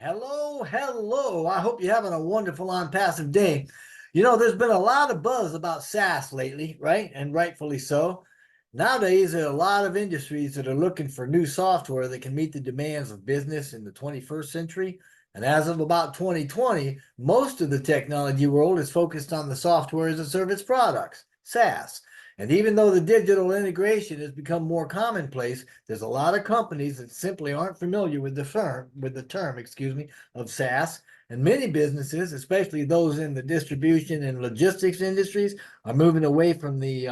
Hello, hello. I hope you're having a wonderful on-passive day. You know, there's been a lot of buzz about SaaS lately, right? And rightfully so. Nowadays, there are a lot of industries that are looking for new software that can meet the demands of business in the 21st century. And as of about 2020, most of the technology world is focused on the software as a service products, SaaS. And even though the digital integration has become more commonplace, there's a lot of companies that simply aren't familiar with the term, of SaaS. And many businesses, especially those in the distribution and logistics industries, are moving away from the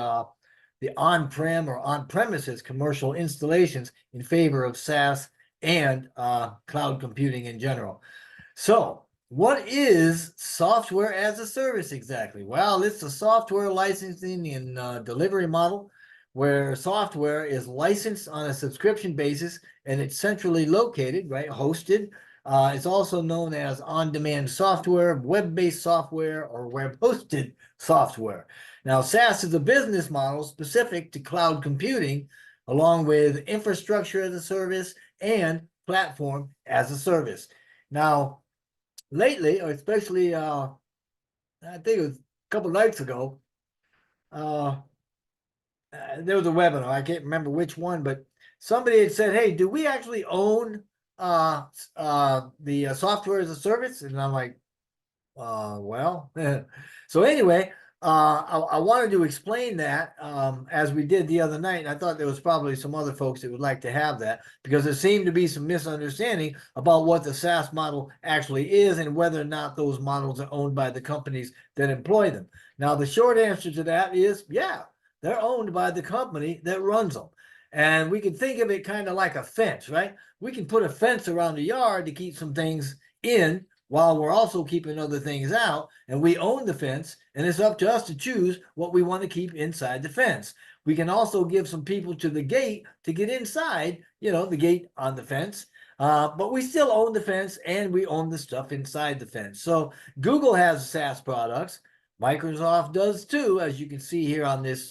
on-prem or on-premises commercial installations in favor of SaaS and cloud computing in general. So, what is software as a service exactly? Well, it's a software licensing and delivery model where software is licensed on a subscription basis and it's centrally located, right? Hosted. It's also known as on-demand software, web-based software, or web-hosted software. Now, SaaS is a business model specific to cloud computing, along with infrastructure as a service and platform as a service. Now, lately, or especially, I think it was a couple nights ago, uh, there was a webinar. I can't remember which one, but somebody had said, "Hey, do we actually own the software as a service?" And I'm like, well, so anyway, I wanted to explain that as we did the other night. And I thought there was probably some other folks that would like to have that because there seemed to be some misunderstanding about what the SaaS model actually is and whether or not those models are owned by the companies that employ them. Now, the short answer to that is, yeah, they're owned by the company that runs them. And we can think of it kind of like a fence, right? We can put a fence around the yard to keep some things in while we're also keeping other things out, and we own the fence, and it's up to us to choose what we want to keep inside the fence. We can also give some people to the gate to get inside, the gate on the fence. But we still own the fence and we own the stuff inside the fence. So Google has SaaS products. Microsoft does too, as you can see here on this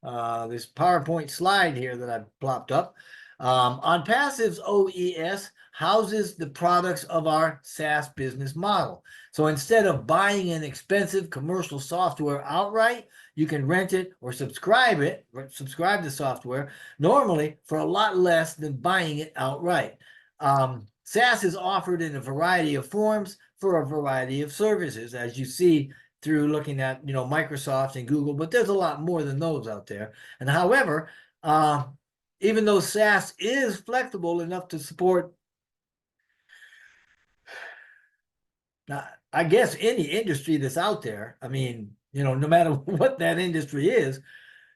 PowerPoint slide here that I've plopped up. ONPASSIVE's OES houses the products of our SaaS business model. So instead of buying an expensive commercial software outright, you can rent it or subscribe to software normally for a lot less than buying it outright. SaaS is offered in a variety of forms for a variety of services, as you see through looking at Microsoft and Google, but there's a lot more than those out there. And however, even though SaaS is flexible enough to support, I guess, any industry that's out there, I mean, no matter what that industry is,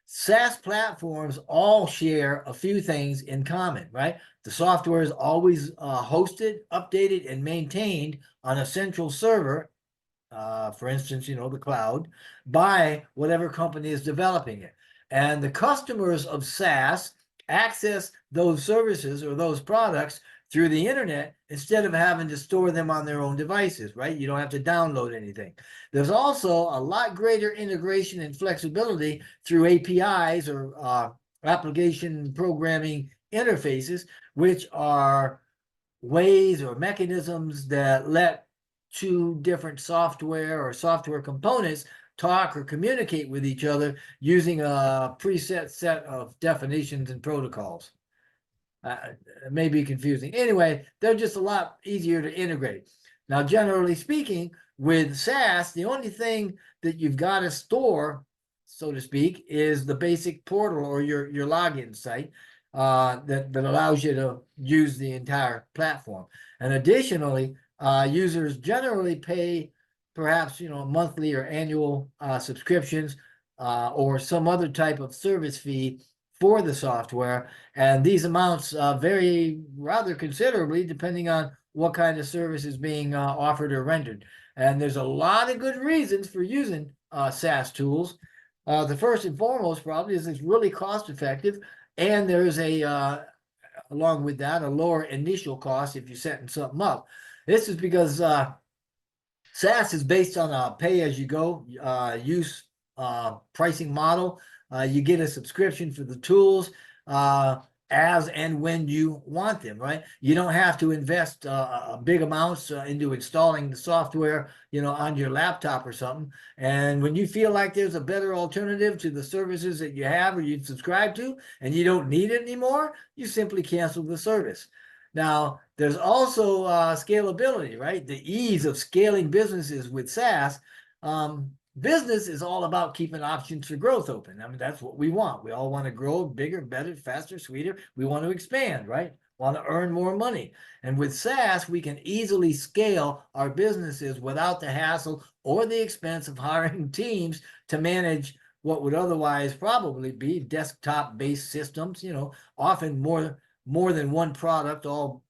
SaaS platforms all share a few things in common, right? The software is always hosted, updated, and maintained on a central server, for instance, the cloud, by whatever company is developing it. And the customers of SaaS access those services or those products through the internet instead of having to store them on their own devices, right? You don't have to download anything. There's also a lot greater integration and flexibility through APIs or application programming interfaces, which are ways or mechanisms that let two different software or software components talk or communicate with each other using a preset set of definitions and protocols. It may be confusing. Anyway, they're just a lot easier to integrate. Now, generally speaking, with SaaS, the only thing that you've got to store, so to speak, is the basic portal or your login site that allows you to use the entire platform. And additionally, users generally pay perhaps monthly or annual subscriptions or some other type of service fee for the software, and these amounts vary rather considerably depending on what kind of service is being offered or rendered. And there's a lot of good reasons for using SaaS tools. The first and foremost probably is it's really cost effective, and there's along with that, a lower initial cost if you're setting something up. This is because SaaS is based on a pay-as-you-go use pricing model. You get a subscription for the tools. as and when you want them, right? You don't have to invest big amounts into installing the software, on your laptop or something. And when you feel like there's a better alternative to the services that you have or you subscribe to, and you don't need it anymore, you simply cancel the service. Now, there's also scalability, right? The ease of scaling businesses with SaaS. Business is all about keeping options for growth open. I mean, that's what we want. We all want to grow bigger, better, faster, sweeter. We want to expand, right? Want to earn more money. And with SaaS, we can easily scale our businesses without the hassle or the expense of hiring teams to manage what would otherwise probably be desktop-based systems, often more than one product all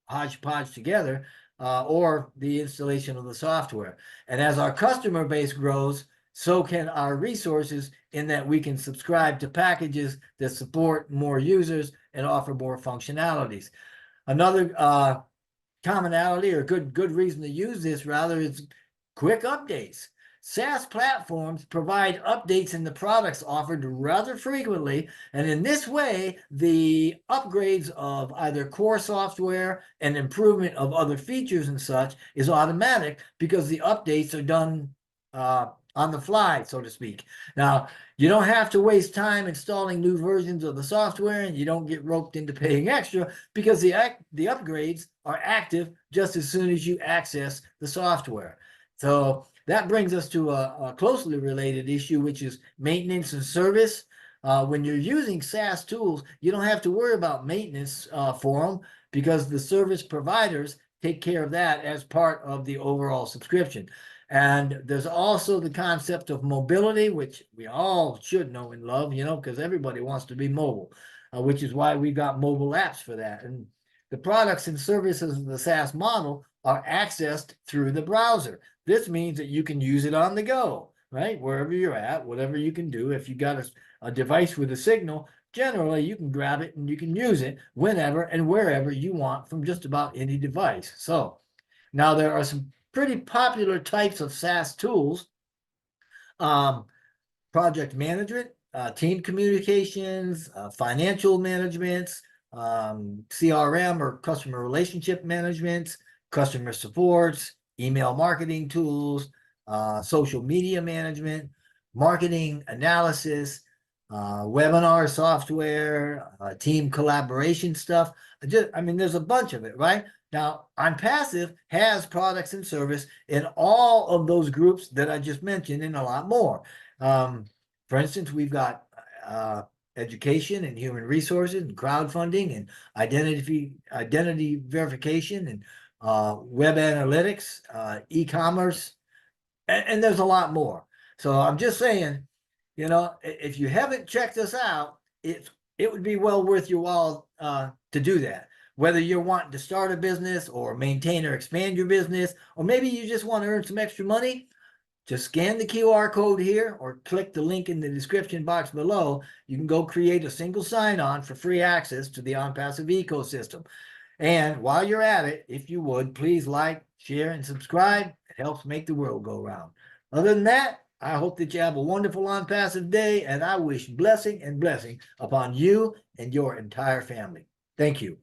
hodgepodge together, or the installation of the software. And as our customer base grows, so can our resources, in that we can subscribe to packages that support more users and offer more functionalities. Another commonality or good reason to use this rather is quick updates. SaaS platforms provide updates in the products offered rather frequently, and in this way, the upgrades of either core software and improvement of other features and such is automatic because the updates are done on the fly, so to speak. Now, you don't have to waste time installing new versions of the software, and you don't get roped into paying extra because the upgrades are active just as soon as you access the software. So that brings us to a closely related issue, which is maintenance and service. When you're using SaaS tools, you don't have to worry about maintenance for them because the service providers take care of that as part of the overall subscription. And there's also the concept of mobility, which we all should know and love, because everybody wants to be mobile, which is why we got mobile apps for that. And the products and services of the SaaS model are accessed through the browser. This means that you can use it on the go, right? Wherever you're at, whatever you can do. If you got a device with a signal, generally you can grab it and you can use it whenever and wherever you want from just about any device. So now there are some pretty popular types of SaaS tools. Project management, team communications, financial management, CRM or customer relationship management, customer supports, email marketing tools, social media management, marketing analysis, webinar software, team collaboration stuff. There's a bunch of it, right? Now, ONPASSIVE has products and service in all of those groups that I just mentioned and a lot more. For instance, we've got education and human resources and crowdfunding and identity verification and web analytics, e-commerce, and there's a lot more. So I'm just saying, if you haven't checked us out, it would be well worth your while to do that. Whether you're wanting to start a business or maintain or expand your business, or maybe you just want to earn some extra money, just scan the QR code here or click the link in the description box below. You can go create a single sign-on for free access to the ONPASSIVE ecosystem. And while you're at it, if you would, please like, share, and subscribe. It helps make the world go round. Other than that, I hope that you have a wonderful ONPASSIVE day, and I wish blessing and blessing upon you and your entire family. Thank you.